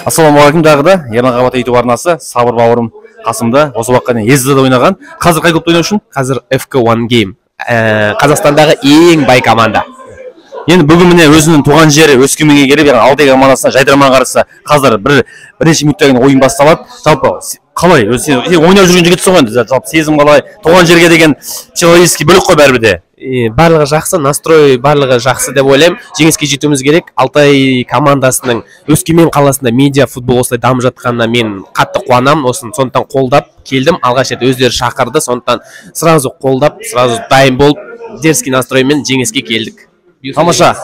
Ассалаумағалейкум, тағы да Ерлан Қабат YouTube арнасы. Сабыр бауырым қасымда осы уақытқа дейін СД-де ойнаған. Қазір қай клубта ойнау үшін? Қазір FK1 Game. Қазақстандағы ең бай команда. Енді бүгін міне өзінің туған жері Өскеменге келіп, яғни Алтay командасына жайдарманға қарсы қазір бірінші минуттан кейін ойын басталады. Жалпы қалай? Сен ойнап жүрген жігітсің ғой енді. Жалпы сезім қалай? Туған жерге деген психологический бөлік қой бәрібір де. Барлығы жақсы, настрой барлығы жақсы деп ойлаймын. Жеңіске жетуіміз керек. Алтай командасының Өскемен қаласында медиа футбол осылай дамып жатқанына мен қатты қуанамын. Осын сондықтан қолдап келдім. Алғаш рет өздері шақырды, сондықтан сразу қолдап, сразу дайын болып, дерзкий настроймен жеңіске келдік. Тамаша.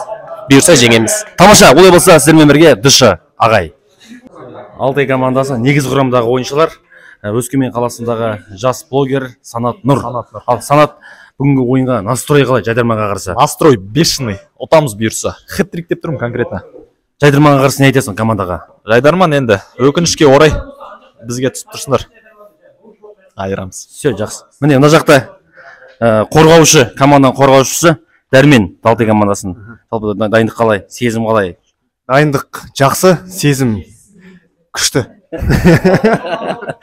Бұйырса жеңеміз. Тамаша. Олай болса сіздермен бірге ДШ ағай. Алтай командасы негіз құрамдағы ойыншылар. Өскемен қаласындағы жас блогер Санат Нұр. Ал Санат, бүгінгі ойынға настрой қалай жайдарманға қарсы? Настрой бешеный. Ұтамыз бұйырса. Хет-трик деп тұрмын конкретно. Жайдарманға қарсы не айтасың командаға? Жайдарман енді өкінішке орай бізге түсіп тұрсыңдар. Айырамыз. Все, жақсы. Міне мына жақта қорғаушы, команданың қорғаушысы Дәрмен, Алтай командасын. Жалпы дайындық қалай? Сезім қалай? Дайындық жақсы, сезім күшті.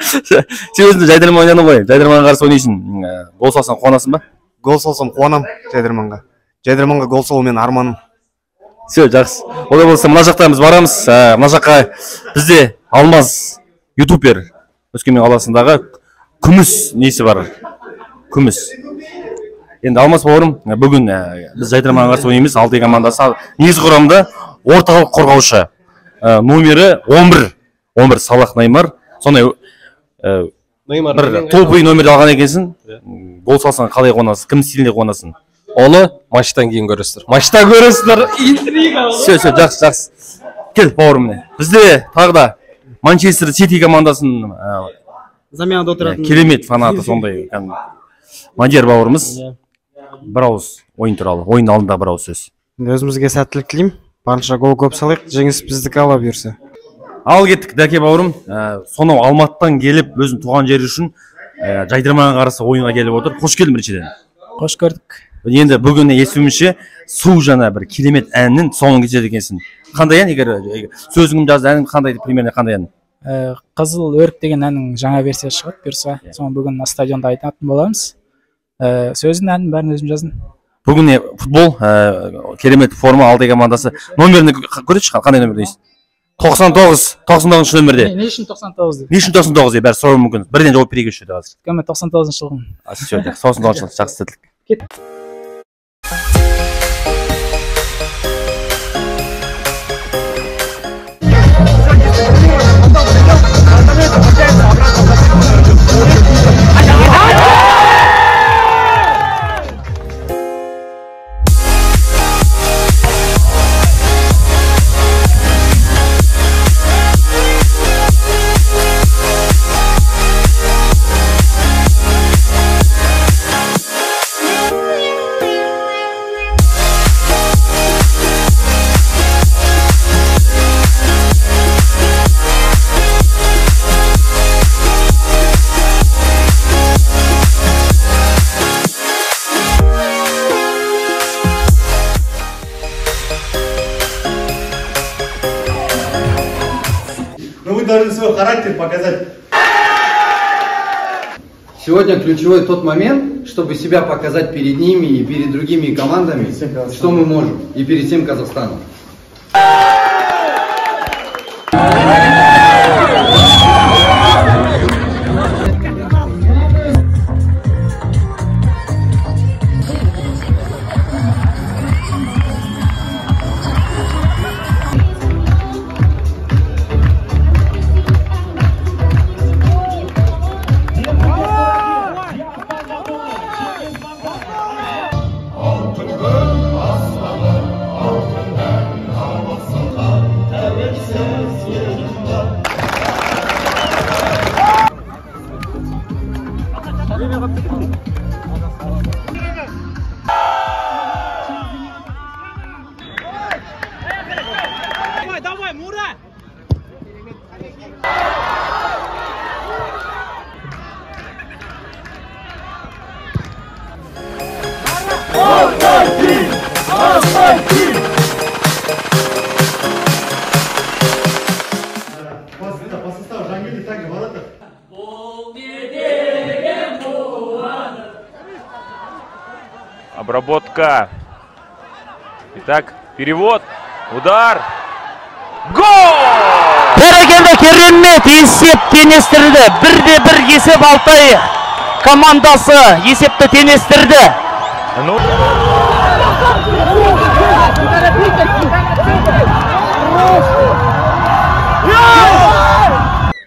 Сен өзіңді жайдарман ойнадың ғой. Жайдарманға қарсы ойнайсың. Гол салсаң қуанасың ба? Гол салсам қуанам жайдарманға. Жайдарманға гол салу мен арманым. Все, жақсы. Олай болса, мына жақта біз барамыз. Мына жаққа бізде Алмаз ютубер Өскемен қаласындағы күміс несі бар? Күміс. Енді Алмаз бауырым, бүгін біз жайдарманға қарсы ойнаймыз. Алтай командасы негізгі құрамда орталық қорғаушы. Номері 11 Салах Неймар. Сондай бір топовый номер алған екенсің. Гол салсаң қалай қуанасың? Кім стилінде қуанасың? Оны матчтан кейін көресіздер. Матчта көресіздер. Интрига. Все, жақсы. Кел, бауырым міне. Бізде тағы да Манчестер Сити командасының заменада отыратын керемет фанаты сондай. Мадияр бауырымыз бір ауыз ойын туралы, ойын алдында бір ауыз сөз. Өзімізге сәттілік тілеймін. Барынша гол көп салайық, жеңіс біздікі ала бұйырса. Ал кеттік, Дәке бауырым. Сонау Алматыдан келіп, өзінің туған жері үшін жайдарманға қарсы ойынға келіп отыр. Қош келдің біріншіден. Қош көрдік. Енді бүгін естуімізше су жаңа бір керемет әннің соңын кетеді екенсің. Қандай ән? Егер сөзіңім жазды әнің қандай, примерно қандай ән? Қызыл өрік деген әннің жаңа версиясы шығады бұйырса. Соны бүгін стадионда айтатын боламыз. Сөзін әнін бәрін өзім жаздым. Бүгін футбол керемет форма Алтай командасы. Номерін көрейікші, қандай номер дейсің? 99 нөмірде. Не үшін 99 деп? Не үшін 99 деп бәрі сұрауы мүмкін. Бірден жауап берейік үшін қазір. Өйткені 99 жылғын. Все, 99 жыл, жақсы сәттілік. Кет. Но вы должны свой характер показать. Сегодня ключевой тот момент, чтобы себя показать перед ними и перед другими командами, что мы можем, и перед всем Казахстаном. Обработка. Итак, перевод. Удар. Гол! Бәрекелді керемет есеп теңестірді. 1-1 есеп Алтай командасы есепті теңестірді.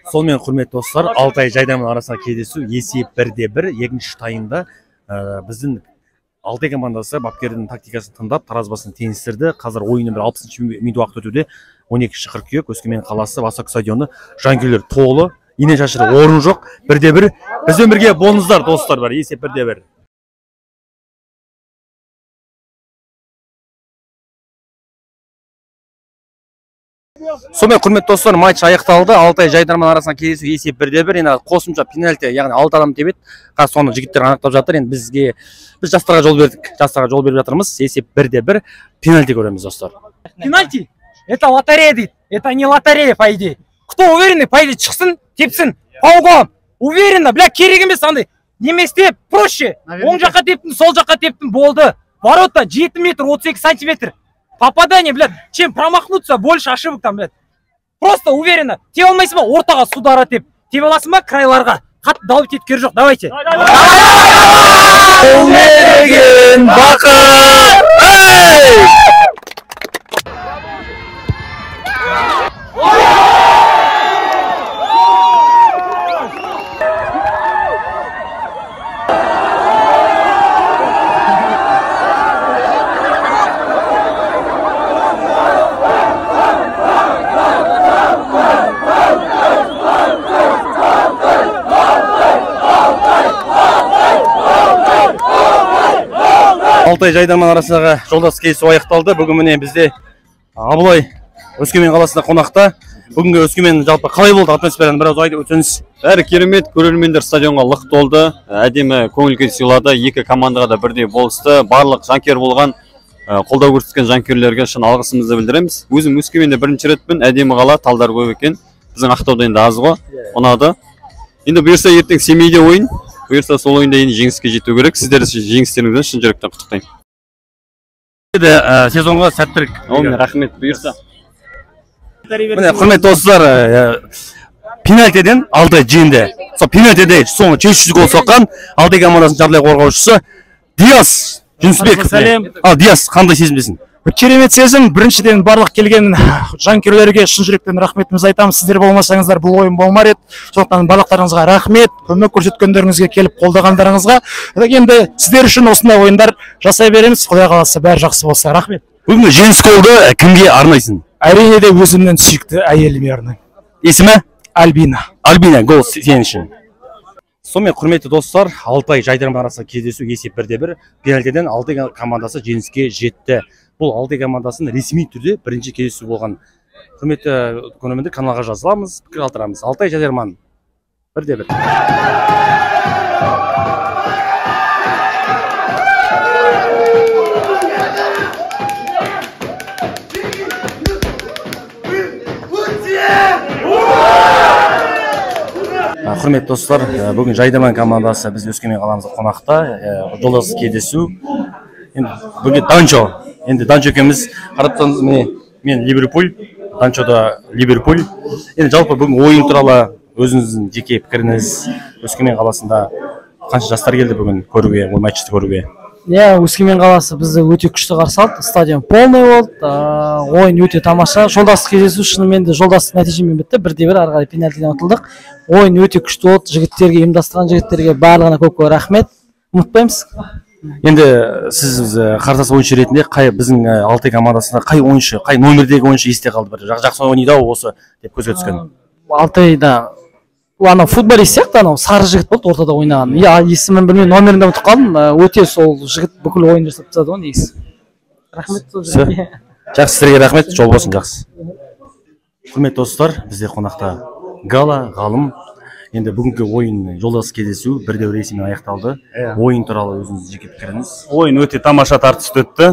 Сонымен құрметті достар, Алтай Жайдарман арасында кездесу есеп 1-1. Екінші тайында біздің Алтай командасы бапкердің тактикасын тыңдап, таразбасын теңестірді. Қазір ойынның 60 минут уақыт өтуде. 12 қыркүйек Өскемен қаласы Восток стадионы жанкүйерлер толы. Ине шашыры орын жоқ. 1-1. Бізбен бірге болыңыздар достар бар. Есеп 1-1. Сонымен құрметті достар, матч аяқталды. Алтай Жайдарман арасында кездесу есеп 1-1. Енді қосымша пенальти, яғни 6 адам тебеді. Қазір соны жігіттер анықтап жатыр. Енді біз жастарға жол бердік. Жастарға жол беріп жатырмыз. Есеп 1-1. Пенальти көреміз достар. Пенальти это лотерея дейді. Это не лотерея, по идее. Кто уверенный, по идее, шықсын, тепсін. Паугон. Уверенно, бля, керек емес андай. Неместе проще. Оң жаққа тептім, сол жаққа тептім, болды. Ворота 7 метр 32 сантиметр. Попадание, блядь, чем промахнуться, больше ошибок там, блядь. Просто уверенно. Тебе алмайсың ба, ортаға судара теп. Тебе аласың ба, крайларға. Қатты давить еткер жоқ, давайте. Олмеген бақыт! Алтай Жайдарман арасындағы жолдас кездесу аяқталды. Бүгін міне бізде Абылай Өскемен қаласында қонақта. Бүгінгі Өскемен жалпы қалай болды? Атмосфераны біраз айтып өтсеңіз. Бәрі керемет, көрермендер стадионға лық толды. Әдемі көңіл күй сыйлады. Екі командаға да бірдей болысты. Барлық жанкүйер болған, қолдау көрсеткен жанкүйерлерге шын алғысымызды білдіреміз. Өзім Өскеменде бірінші ретпін. Әдемі қала, талдар көп екен. Біздің Ақтауда енді аз ғой. Ұнады. Енді бұйырса ертең Семейде ойын. Бұйырса сол ойында енді жеңіске жету керек. Сіздер жеңістеріңізден шын жүректен құттықтаймын. Сезонға сәттілік. Рахмет, бұйырса. Міне құрметті достар, пенальтиден Алтай жеңді. Сол пенальтиде соңғы 300 гол соққан Алтай командасының жартылай қорғаушысы Диас Жүнісбеков. Диас, қандай сезімдесің? Керемет сезім. Біріншіден барлық келген жанкүйерлерге шын жүректен рахметімізді айтамыз. Сіздер болмасаңыздар бұл ойын болмар еді. Сондықтан барлықтарыңызға рахмет, көмек көрсеткендеріңізге, келіп қолдағандарыңызға. Енді сіздер үшін осындай ойындар жасай береміз. Құдай қаласа бәрі жақсы болса. Рахмет. Бүгінгі жеңіс голды кімге арнайсың? Әрине де өзімнен сүйікті әйеліме арнаймын. Есімі? Альбина. Альбина, гол сен үшін. Сонымен құрметті достар, Алтай Жайдарман арасында кездесу есеп 1-1. Пенальтиден Алтай командасы жеңіске жетті. Бұл Алтай командасының ресми түрде бірінші кездесу болған. Құрметті көрермендер, каналға жазыламыз, пікір қалдырамыз. Алтай Жайдарман 1-1. Құрметті достар, бүгін Жайдарман командасы біз Өскемен қаламызда қонақта, жолдас кездесу. Бүгін Данчо. Енді Данчо екеуміз қарап тұрсаңыз, мен Ливерпуль, Данчо да Ливерпуль. Енді жалпы бүгін ойын туралы өзіңіздің жеке пікіріңіз, Өскемен қаласында қанша жастар келді бүгін көруге, бұл матчты көруге? Өскемен қаласы бізді өте күшті қарсы алды, стадион полный болды, ойын өте тамаша. Жолдастық кездесу шынымен де жолдастық нәтижемен бітті, 1-1 ары қарай пенальтиден ұтылдық. Ойын өте күшті болды, жігіттерге, ұйымдастырған жігіттерге барлығына көп рахмет. Ұмытпаймыз. Енді сіз қарсылас ойыншы ретінде біздің Алтай командасында қай ойыншы, қай номердегі ойыншы есте қалды? Бір жақсы ойнайды ау осы деп көзге түскен. Алтайда ана футболист сияқты, анау сары жігіт болды ортада ойнаған. Есімін білмей, номерін де ұмытып қалдым. Өте сол жігіт бүкіл ойын жасап тастады ғой негізі. Рахмет сол жерге. Жақсы, сіздерге рахмет, жол болсын, жақсы. Құрметті достар, бізде қонақта Гала, ғалым. Енді бүгінгі ойын жолдас кездесу 1-1 есебімен аяқталды. Ойын туралы өзіңіз жеке пікіріңіз? Ойын өте тамаша тартысты өтті.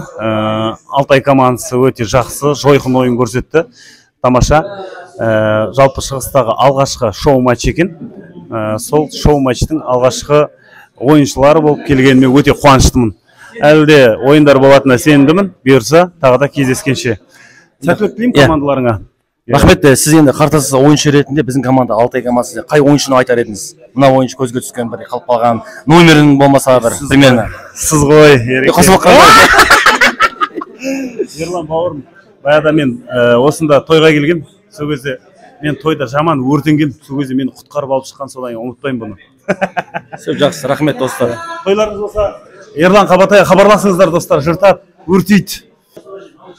Алтай командасы өте жақсы, жойқын ойын көрсетті. Тамаша. Жалпы шығыстағы алғашқы шоу матч екен. Сол шоу матчтың алғашқы ойыншылары болып келгеніме өте қуаныштымын. әлі де ойындар болатынына сенімдімін. Бұйырса тағы да кездескенше. Сәттілік тілеймін командаларыңа. Рахмет. Сіз енді қартасыз ойыншы ретінде біздің команда Алтай командасы қай ойыншыны айтар едіңіз? Мына ойыншы көзге түскен бір қалып қалған номерін болмаса бір примерно. Сіз ғой. Қосылып қалған. Ерлан бауырым, баяғыда мен осында тойға келгем. Сол кезде мен тойда жаман өртенгем. Сол кезде мені құтқарып алып шыққан, содан ұмытпаймын бұны. Все жақсы, рахмет достар. Тойларыңыз болса, Ерлан Қабатайға хабарласыңыздар достар, жыртат, өртейді.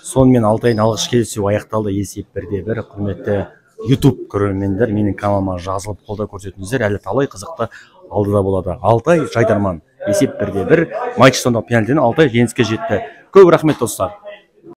Сонымен Алтайдың алғашқы кездесуі аяқталды. Есеп 1-1. Құрметті YouTube көрермендер, менің каналыма жазылып қолдау көрсетіңіздер. Әлі талай қызықты алдыда болады. Алтай Жайдарман. Есеп 1-1. Матч соңында пенальтиден Алтай жеңіске жетті. Көп рахмет достар.